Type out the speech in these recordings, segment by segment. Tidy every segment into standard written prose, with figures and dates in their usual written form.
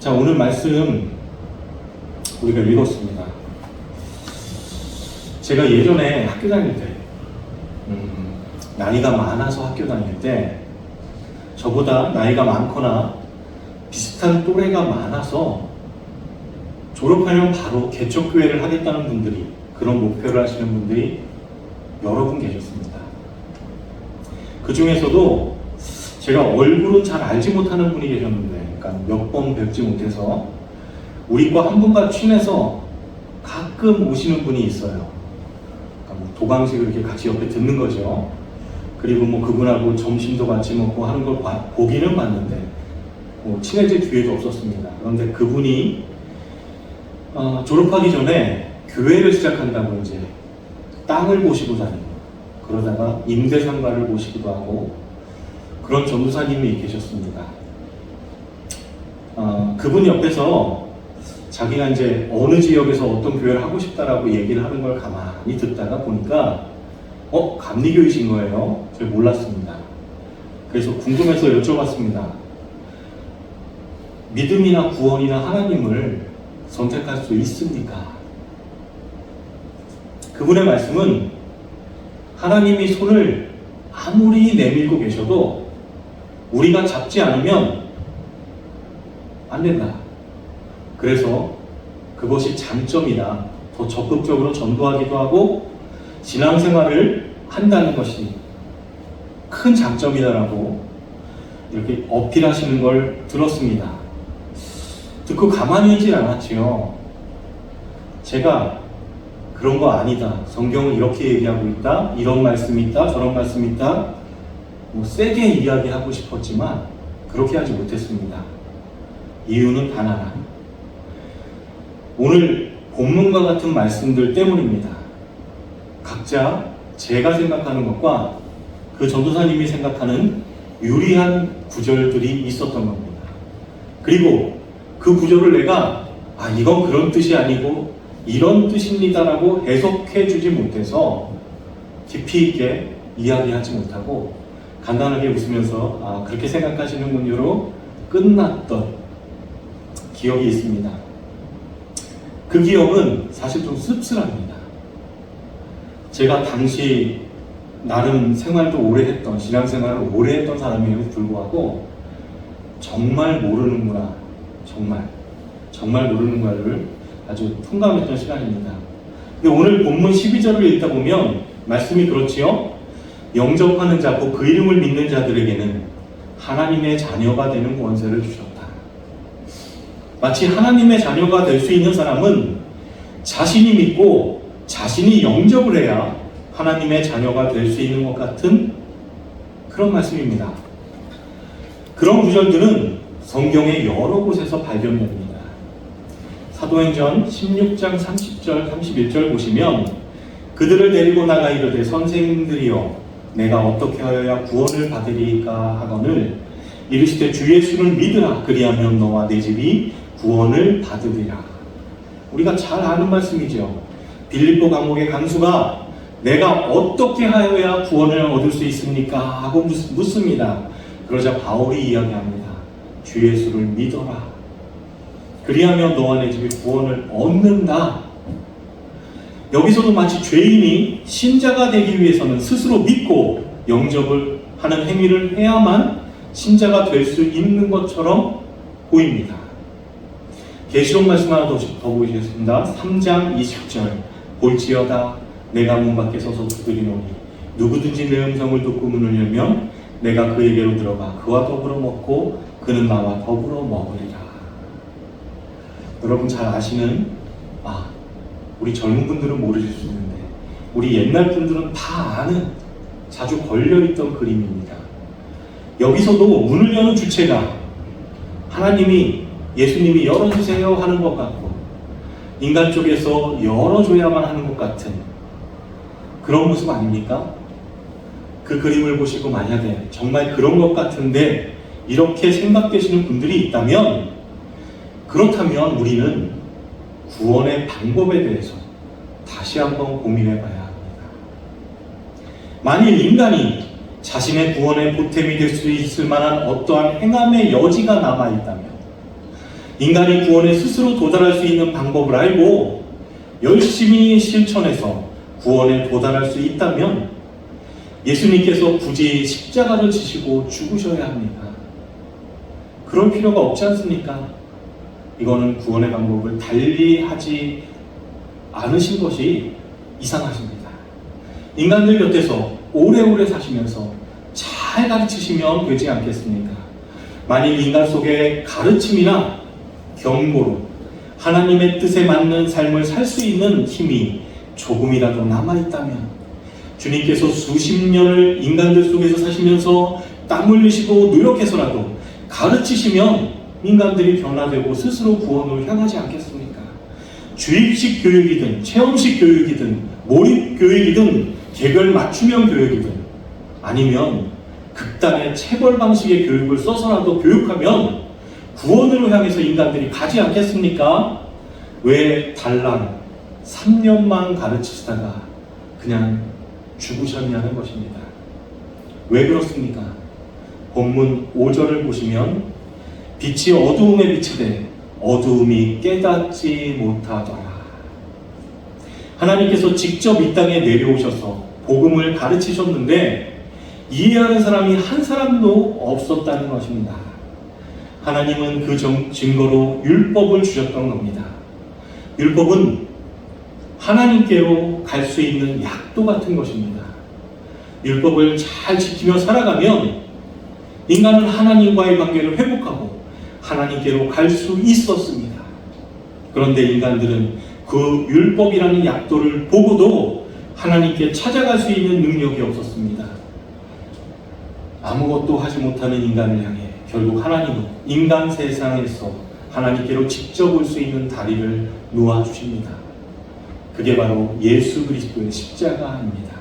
자, 오늘 말씀 우리가 읽었습니다. 제가 예전에 학교 다닐 때, 나이가 많아서 학교 다닐 때, 저보다 나이가 많거나 비슷한 또래가 많아서 졸업하면 바로 개척교회를 하겠다는 분들이, 그런 목표를 하시는 분들이 여러 분 계셨습니다. 그 중에서도 제가 얼굴은 잘 알지 못하는 분이 계셨는데, 그러니까 몇 번 뵙지 못해서 우리과 한 분과 친해서 가끔 오시는 분이 있어요. 그러니까 뭐 도강식을 이렇게 같이 옆에 듣는 거죠. 그리고 뭐 그분하고 점심도 같이 먹고 하는 걸 보기는 봤는데 뭐 친해질 기회도 없었습니다. 그런데 그분이 졸업하기 전에 교회를 시작한다고 이제 땅을 보시고 다니고, 그러다가 임대상가를 보시기도 하고, 그런 전도사님이 계셨습니다. 그분 옆에서 자기가 이제 어느 지역에서 어떤 교회를 하고 싶다라고 얘기를 하는 걸 가만히 듣다가 보니까 감리교이신 거예요. 제가 몰랐습니다. 그래서 궁금해서 여쭤봤습니다. 믿음이나 구원이나 하나님을 선택할 수 있습니까? 그분의 말씀은 하나님이 손을 아무리 내밀고 계셔도 우리가 잡지 않으면 안 된다. 그래서 그것이 장점이다. 더 적극적으로 전도하기도 하고 신앙생활을 한다는 것이 큰 장점이다라고 이렇게 어필하시는 걸 들었습니다. 듣고 가만히 있질 않았지요. 제가 그런 거 아니다, 성경은 이렇게 얘기하고 있다, 이런 말씀이 있다, 저런 말씀이 있다, 뭐 세게 이야기하고 싶었지만 그렇게 하지 못했습니다. 이유는 단 하나, 오늘 본문과 같은 말씀들 때문입니다. 각자 제가 생각하는 것과 그 전도사님이 생각하는 유리한 구절들이 있었던 겁니다. 그리고 그 구절을 내가 이건 그런 뜻이 아니고 이런 뜻입니다라고 해석해 주지 못해서 깊이 있게 이야기하지 못하고 간단하게 웃으면서 그렇게 생각하시는군요로 끝났던 기억이 있습니다. 그 기억은 사실 좀 씁쓸합니다. 제가 당시 나름 생활도 오래 했던, 신앙생활을 오래 했던 사람임에도 불구하고 정말 모르는구나, 정말 모르는구나를 아주 통감했던 시간입니다. 근데 오늘 본문 12절을 읽다 보면 말씀이 그렇지요. 영접하는 자, 그 이름을 믿는 자들에게는 하나님의 자녀가 되는 권세를 주셨다. 마치 하나님의 자녀가 될 수 있는 사람은 자신이 믿고 자신이 영접을 해야 하나님의 자녀가 될 수 있는 것 같은 그런 말씀입니다. 그런 구절들은 성경의 여러 곳에서 발견됩니다. 사도행전 16장 30절 31절 보시면 그들을 데리고 나가 이르되 선생님들이여 내가 어떻게 하여야 구원을 받으리까 하거늘 이르시되 주 예수를 믿으라 그리하면 너와 내 집이 구원을 받으리라. 우리가 잘 아는 말씀이죠. 빌립보 감옥의 간수가 내가 어떻게 하여야 구원을 얻을 수 있습니까? 하고 묻습니다. 그러자 바울이 이야기합니다. 주 예수를 믿어라. 그리하면 너와 내 집이 구원을 얻는다. 여기서도 마치 죄인이 신자가 되기 위해서는 스스로 믿고 영접을 하는 행위를 해야만 신자가 될 수 있는 것처럼 보입니다. 계시록 말씀 하나 더 보시겠습니다. 3장 20절 볼지어다 내가 문 밖에 서서 두드리노니 누구든지 내 음성을 듣고 문을 열면 내가 그에게로 들어가 그와 더불어 먹고 그는 나와 더불어 먹으리라. 여러분 잘 아시는, 우리 젊은 분들은 모르실 수 있는데 우리 옛날 분들은 다 아는, 자주 걸려있던 그림입니다. 여기서도 문을 여는 주체가 하나님이, 예수님이 열어주세요 하는 것 같고 인간 쪽에서 열어줘야만 하는 것 같은 그런 모습 아닙니까? 그 그림을 보시고 만약에 정말 그런 것 같은데 이렇게 생각되시는 분들이 있다면, 그렇다면 우리는 구원의 방법에 대해서 다시 한번 고민해 봐야 합니다. 만일 인간이 자신의 구원의 보탬이 될 수 있을 만한 어떠한 행함의 여지가 남아있다면, 인간이 구원에 스스로 도달할 수 있는 방법을 알고 열심히 실천해서 구원에 도달할 수 있다면 예수님께서 굳이 십자가를 지시고 죽으셔야 합니까? 그럴 필요가 없지 않습니까? 이거는 구원의 방법을 달리하지 않으신 것이 이상하십니다. 인간들 곁에서 오래오래 사시면서 잘 가르치시면 되지 않겠습니까? 만일 인간 속에 가르침이나 경고로 하나님의 뜻에 맞는 삶을 살 수 있는 힘이 조금이라도 남아있다면 주님께서 수십 년을 인간들 속에서 사시면서 땀 흘리시고 노력해서라도 가르치시면 인간들이 변화되고 스스로 구원으로 향하지 않겠습니까? 주입식 교육이든 체험식 교육이든 몰입 교육이든 개별 맞춤형 교육이든 아니면 극단의 체벌 방식의 교육을 써서라도 교육하면 구원으로 향해서 인간들이 가지 않겠습니까? 왜 달랑 3년만 가르치시다가 그냥 죽으셨냐는 것입니다. 왜 그렇습니까? 본문 5절을 보시면 빛이 어두움에 비치되 어두움이 깨닫지 못하더라. 하나님께서 직접 이 땅에 내려오셔서 복음을 가르치셨는데 이해하는 사람이 한 사람도 없었다는 것입니다. 하나님은 그 증거로 율법을 주셨던 겁니다. 율법은 하나님께로 갈 수 있는 약도 같은 것입니다. 율법을 잘 지키며 살아가면 인간은 하나님과의 관계를 회복하고 하나님께로 갈 수 있었습니다. 그런데 인간들은 그 율법이라는 약도를 보고도 하나님께 찾아갈 수 있는 능력이 없었습니다. 아무것도 하지 못하는 인간을 향해 결국 하나님은 인간 세상에서 하나님께로 직접 올 수 있는 다리를 놓아주십니다. 그게 바로 예수 그리스도의 십자가입니다.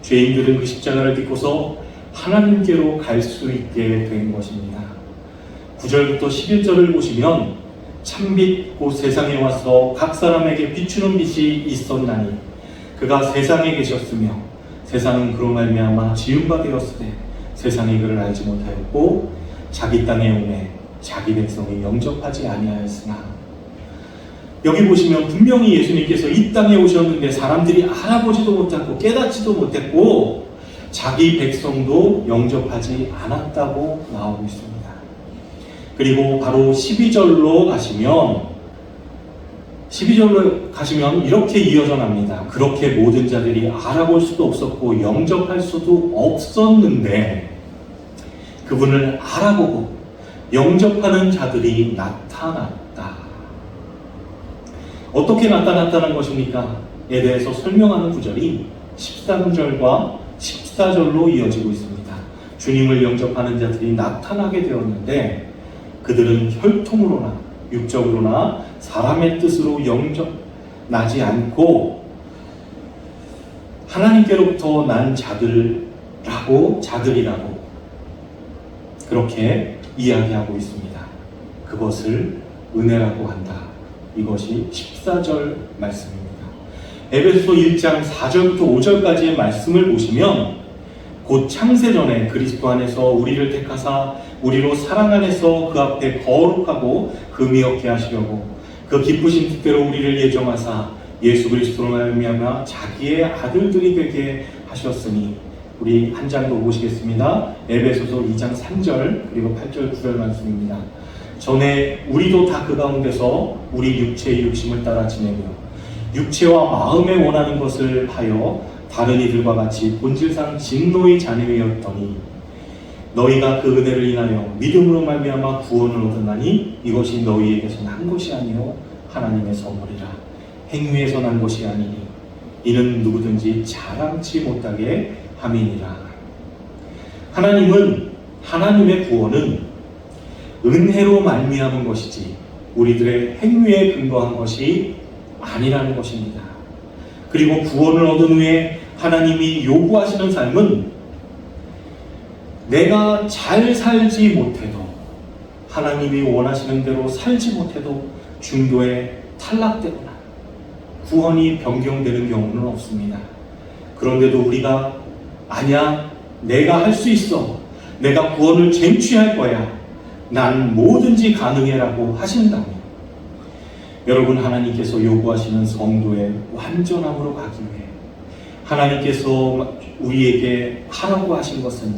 죄인들은 그 십자가를 믿고서 하나님께로 갈 수 있게 된 것입니다. 9절부터 11절을 보시면 참빛 곧 세상에 와서 각 사람에게 비추는 빛이 있었나니 그가 세상에 계셨으며 세상은 그로 말미암아 지은 바 되었으되 세상이 그를 알지 못하였고 자기 땅에 오매 자기 백성이 영접하지 아니하였으나 여기 보시면 분명히 예수님께서 이 땅에 오셨는데 사람들이 알아보지도 못하고 깨닫지도 못했고 자기 백성도 영접하지 않았다고 나오고 있습니다. 그리고 바로 12절로 가시면 이렇게 이어져 납니다. 그렇게 모든 자들이 알아볼 수도 없었고 영접할 수도 없었는데 그분을 알아보고 영접하는 자들이 나타났다. 어떻게 나타났다는 것입니까? 에 대해서 설명하는 구절이 13절과 14절로 이어지고 있습니다. 주님을 영접하는 자들이 나타나게 되었는데 그들은 혈통으로나 육적으로나 사람의 뜻으로 영접나지 않고 하나님께로부터 난 자들이라고 그렇게 이야기하고 있습니다. 그것을 은혜라고 한다. 이것이 14절 말씀입니다. 에베소서 1장 4절부터 5절까지의 말씀을 보시면 곧 창세전에 그리스도 안에서 우리를 택하사 우리로 사랑 안에서 그 앞에 거룩하고 흠이 없게 하시려고 그 기쁘신 뜻대로 우리를 예정하사 예수 그리스도로 말미암아 자기의 아들들이 되게 하셨으니 우리 한 장 더 보시겠습니다. 에베소서 2장 3절 그리고 8절 9절 말씀입니다. 전에 우리도 다 그 가운데서 우리 육체의 욕심을 따라 지내며 육체와 마음에 원하는 것을 하여 다른 이들과 같이 본질상 진노의 자녀였더니 너희가 그 은혜를 인하여 믿음으로 말미암아 구원을 얻었나니 이것이 너희에게서 난 것이 아니요 하나님의 선물이라. 행위에서 난 것이 아니니 이는 누구든지 자랑치 못하게 함이니라. 하나님의 구원은 은혜로 말미암은 것이지 우리들의 행위에 근거한 것이 아니라는 것입니다. 그리고 구원을 얻은 후에 하나님이 요구하시는 삶은 내가 잘 살지 못해도 하나님이 원하시는 대로 살지 못해도 중도에 탈락되거나 구원이 변경되는 경우는 없습니다. 그런데도 우리가 아니야 내가 할 수 있어 내가 구원을 쟁취할 거야 난 뭐든지 가능해라고 하신다면 여러분, 하나님께서 요구하시는 성도의 완전함으로 가기 위해 하나님께서 우리에게 하라고 하신 것은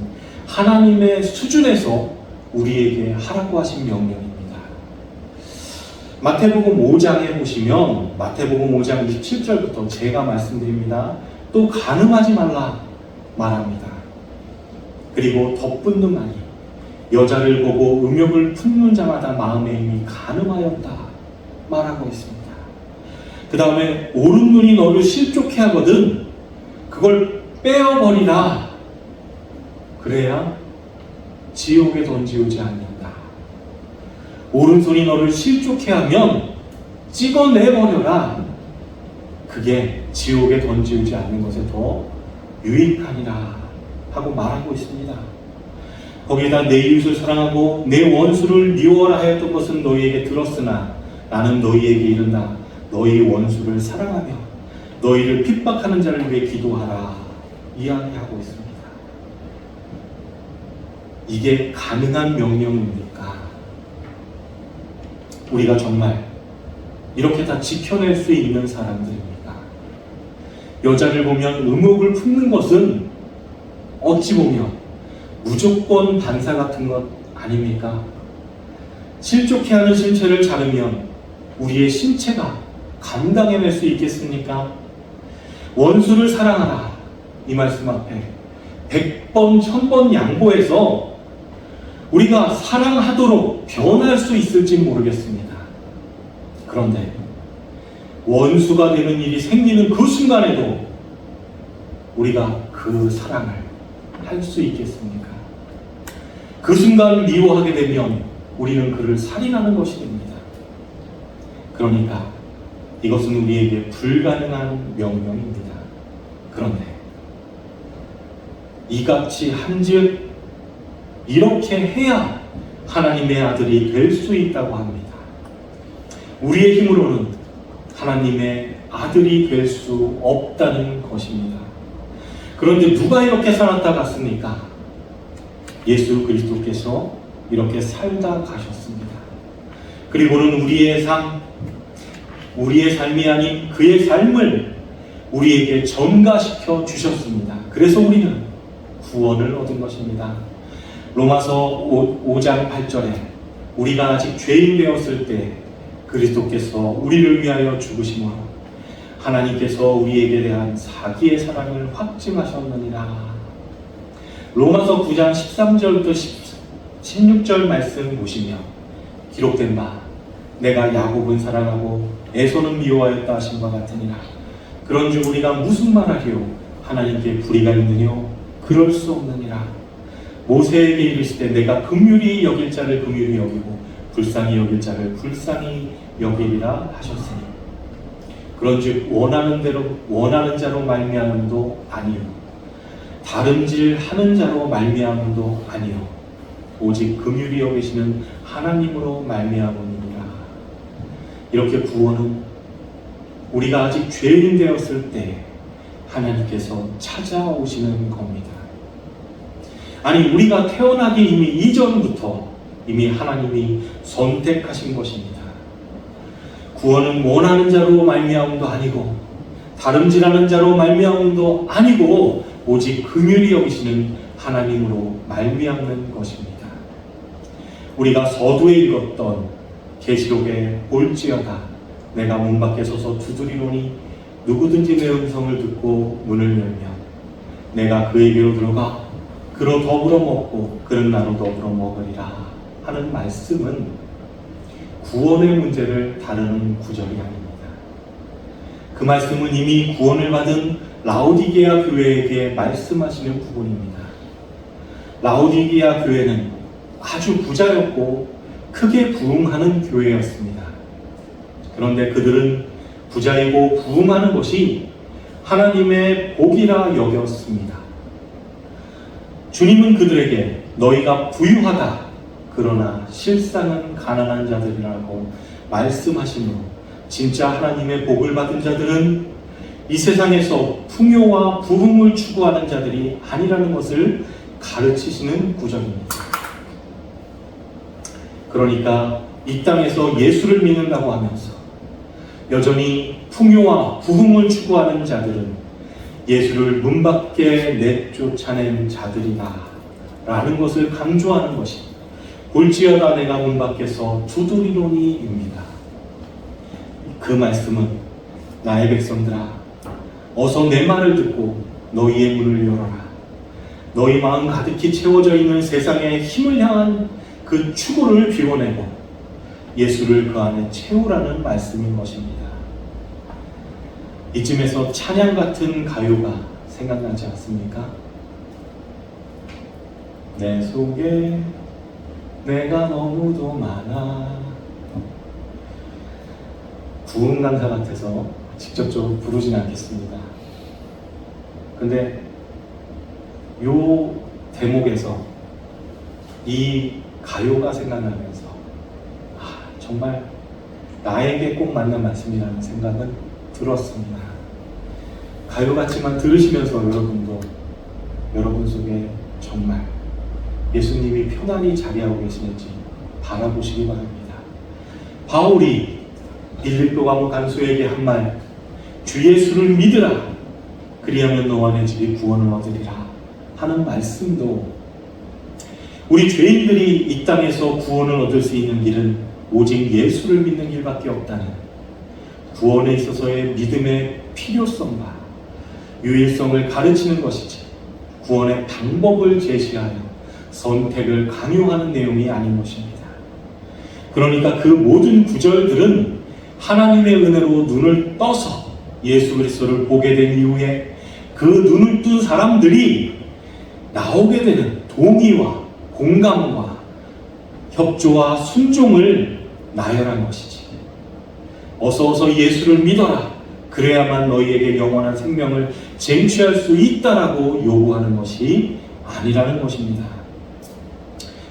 하나님의 수준에서 우리에게 하라고 하신 명령입니다. 마태복음 5장에 보시면 마태복음 5장 27절부터 제가 말씀드립니다. 또 간음하지 말라 말합니다. 그리고 덧붙는 말이 여자를 보고 음욕을 품는 자마다 마음에 이미 간음하였다 말하고 있습니다. 그 다음에 오른 눈이 너를 실족해 하거든 그걸 빼어버리라. 그래야 지옥에 던지우지 않는다. 오른손이 너를 실족해 하면 찍어내버려라. 그게 지옥에 던지우지 않는 것에 더 유익하니라 하고 말하고 있습니다. 거기에다 내 이웃을 사랑하고 내 원수를 미워하라 하였던 것은 너희에게 들었으나 나는 너희에게 이른다. 너희 원수를 사랑하며 너희를 핍박하는 자를 위해 기도하라 이야기하고 있습니다. 이게 가능한 명령입니까? 우리가 정말 이렇게 다 지켜낼 수 있는 사람들입니까? 여자를 보면 음욕을 품는 것은 어찌 보면 무조건 반사 같은 것 아닙니까? 실족해 하는 신체를 자르면 우리의 신체가 감당해낼 수 있겠습니까? 원수를 사랑하라 이 말씀 앞에 100번 1000번 양보해서 우리가 사랑하도록 변할 수 있을지 모르겠습니다. 그런데 원수가 되는 일이 생기는 그 순간에도 우리가 그 사랑을 할 수 있겠습니까? 그 순간 미워하게 되면 우리는 그를 살인하는 것이 됩니다. 그러니까 이것은 우리에게 불가능한 명령입니다. 그런데 이같이 한즉 이렇게 해야 하나님의 아들이 될 수 있다고 합니다. 우리의 힘으로는 하나님의 아들이 될 수 없다는 것입니다. 그런데 누가 이렇게 살았다 갔습니까? 예수 그리스도께서 이렇게 살다 가셨습니다. 그리고는 우리의 삶이 아닌 그의 삶을 우리에게 전가시켜 주셨습니다. 그래서 우리는 구원을 얻은 것입니다. 로마서 5장 8절에 우리가 아직 죄인 되었을 때 그리스도께서 우리를 위하여 죽으심으로 하나님께서 우리에게 대한 사기의 사랑을 확증하셨느니라. 로마서 9장 13절부터 16절 말씀 보시면 기록된 바 내가 야곱은 사랑하고 에서는 미워하였다 하신 바 같으니라. 그런즉 우리가 무슨 말하리요? 하나님께 불의가 있느뇨? 그럴 수 없느니라. 모세에게 이르시되 내가 긍휼히 여길 자를 긍휼히 여기고 불쌍히 여길 자를 불쌍히 여기리라 하셨으니 그런즉 원하는 자로 말미암음도 아니요 다름질하는 자로 말미암음도 아니요 오직 긍휼히 여기시는 하나님으로 말미암음이니라. 이렇게 구원은 우리가 아직 죄인 되었을 때 하나님께서 찾아오시는 겁니다. 아니 우리가 태어나기 이미 이전부터 이미 하나님이 선택하신 것입니다. 구원은 원하는 자로 말미암음도 아니고 다름질하는 자로 말미암음도 아니고 오직 긍휼히 여기시는 하나님으로 말미암는 것입니다. 우리가 서두에 읽었던 계시록에 볼지어다 내가 문 밖에 서서 두드리노니 누구든지 내 음성을 듣고 문을 열면 내가 그에게로 들어가 그로 더불어 먹고 그는 나로 더불어 먹으리라 하는 말씀은 구원의 문제를 다루는 구절이 아닙니다. 그 말씀은 이미 구원을 받은 라오디게아 교회에게 말씀하시는 부분입니다. 라오디게아 교회는 아주 부자였고 크게 부흥하는 교회였습니다. 그런데 그들은 부자이고 부흥하는 것이 하나님의 복이라 여겼습니다. 주님은 그들에게 너희가 부유하다 그러나 실상은 가난한 자들이라고 말씀하시므로 진짜 하나님의 복을 받은 자들은 이 세상에서 풍요와 부흥을 추구하는 자들이 아니라는 것을 가르치시는 구절입니다. 그러니까 이 땅에서 예수를 믿는다고 하면서 여전히 풍요와 부흥을 추구하는 자들은 예수를 문 밖에 내쫓아낸 자들이다 라는 것을 강조하는 것이 볼지어다 내가 문 밖에서 두드리노니입니다. 그 말씀은 나의 백성들아 어서 내 말을 듣고 너희의 문을 열어라. 너희 마음 가득히 채워져 있는 세상의 힘을 향한 그 추구를 비워내고 예수를 그 안에 채우라는 말씀인 것입니다. 이쯤에서 찬양 같은 가요가 생각나지 않습니까? 내 속에 내가 너무도 많아. 부흥 강사 같아서 직접적으로 부르진 않겠습니다. 근데 요 대목에서 이 가요가 생각나면서 정말 나에게 꼭 맞는 말씀이라는 생각은 들었습니다. 가요 같지만 들으시면서 여러분도 여러분 속에 정말 예수님이 편안히 자리하고 계시는지 바라보시기 바랍니다. 바울이 빌립보 감옥 간수에게 한 말, 주 예수를 믿으라. 그리하면 너와 내 집이 구원을 얻으리라 하는 말씀도 우리 죄인들이 이 땅에서 구원을 얻을 수 있는 길은 오직 예수를 믿는 길밖에 없다는 구원에 있어서의 믿음의 필요성과 유일성을 가르치는 것이지 구원의 방법을 제시하여 선택을 강요하는 내용이 아닌 것입니다. 그러니까 그 모든 구절들은 하나님의 은혜로 눈을 떠서 예수 그리스도를 보게 된 이후에 그 눈을 뜬 사람들이 나오게 되는 동의와 공감과 협조와 순종을 나열한 것이지. 어서 예수를 믿어라. 그래야만 너희에게 영원한 생명을 쟁취할 수 있다라고 요구하는 것이 아니라는 것입니다.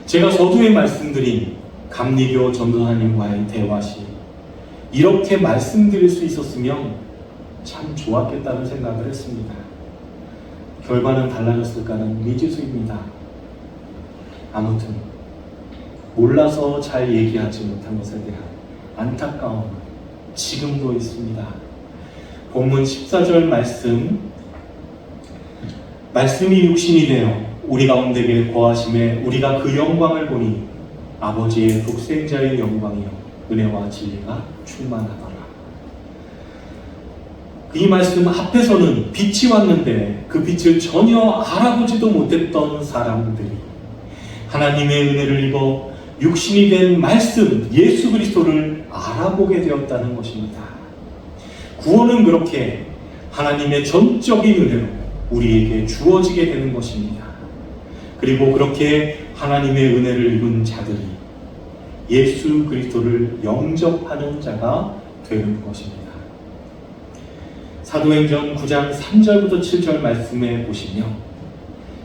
제가 서두에 말씀드린 감리교 전도사님과의 대화 시 이렇게 말씀드릴 수 있었으면 참 좋았겠다는 생각을 했습니다. 결과는 달라졌을까는 미지수입니다. 아무튼 몰라서 잘 얘기하지 못한 것에 대한 안타까움은 지금도 있습니다. 본문 14절 말씀이 육신이 되어 우리 가운데 거하심에 우리가 그 영광을 보니 아버지의 독생자의 영광이요 은혜와 진리가 충만하더라. 이 말씀 앞에서는 빛이 왔는데 그 빛을 전혀 알아보지도 못했던 사람들이 하나님의 은혜를 입어 육신이 된 말씀 예수 그리스도를 알아보게 되었다는 것입니다. 구원은 그렇게 하나님의 전적인 은혜로 우리에게 주어지게 되는 것입니다. 그리고 그렇게 하나님의 은혜를 입은 자들이 예수 그리스도를 영접하는 자가 되는 것입니다. 사도행전 9장 3절부터 7절 말씀에 보시면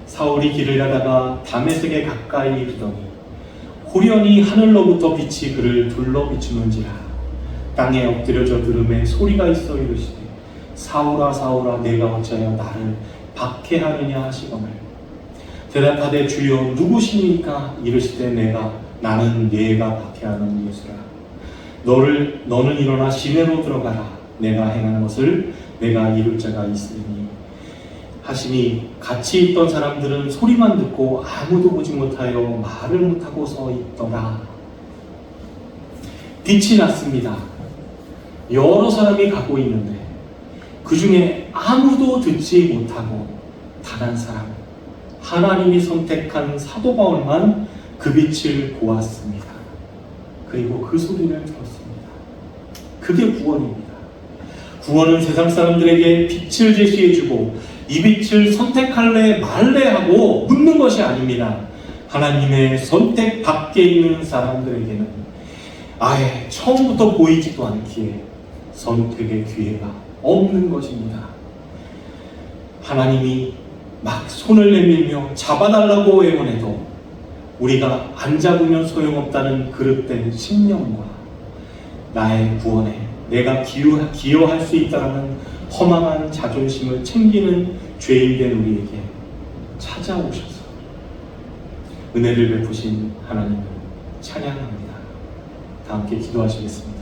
사울이 길을 가다가 다메섹에 가까이 이르더니 호련히 하늘로부터 빛이 그를 둘러 비추는지라 땅에 엎드려져 들음에 소리가 있어 이르시되 사울아 사울아 내가 어찌하여 나를 박해하느냐 하시거늘 대답하되 주여 누구시니까 이르시되 나는 얘가 박해하는 예수라 너는 일어나 시내로 들어가라 내가 행하는 것을 내가 이룰 자가 있으니 하시니 같이 있던 사람들은 소리만 듣고 아무도 보지 못하여 말을 못하고 서 있더라. 빛이 났습니다. 여러 사람이 가고 있는데 그 중에 아무도 듣지 못하고 단 한 사람 하나님이 선택한 사도 바울만 그 빛을 보았습니다. 그리고 그 소리를 들었습니다. 그게 구원입니다. 구원은 세상 사람들에게 빛을 제시해주고 이 빛을 선택할래 말래 하고 묻는 것이 아닙니다. 하나님의 선택 밖에 있는 사람들에게는 아예 처음부터 보이지도 않기에 선택의 기회가 없는 것입니다. 하나님이 막 손을 내밀며 잡아달라고 애원해도 우리가 안 잡으면 소용없다는 그릇된 신념과 나의 구원에 내가 기여할 수 있다는 허망한 자존심을 챙기는 죄인된 우리에게 찾아오셔서 은혜를 베푸신 하나님을 찬양합니다. 다 함께 기도하시겠습니다.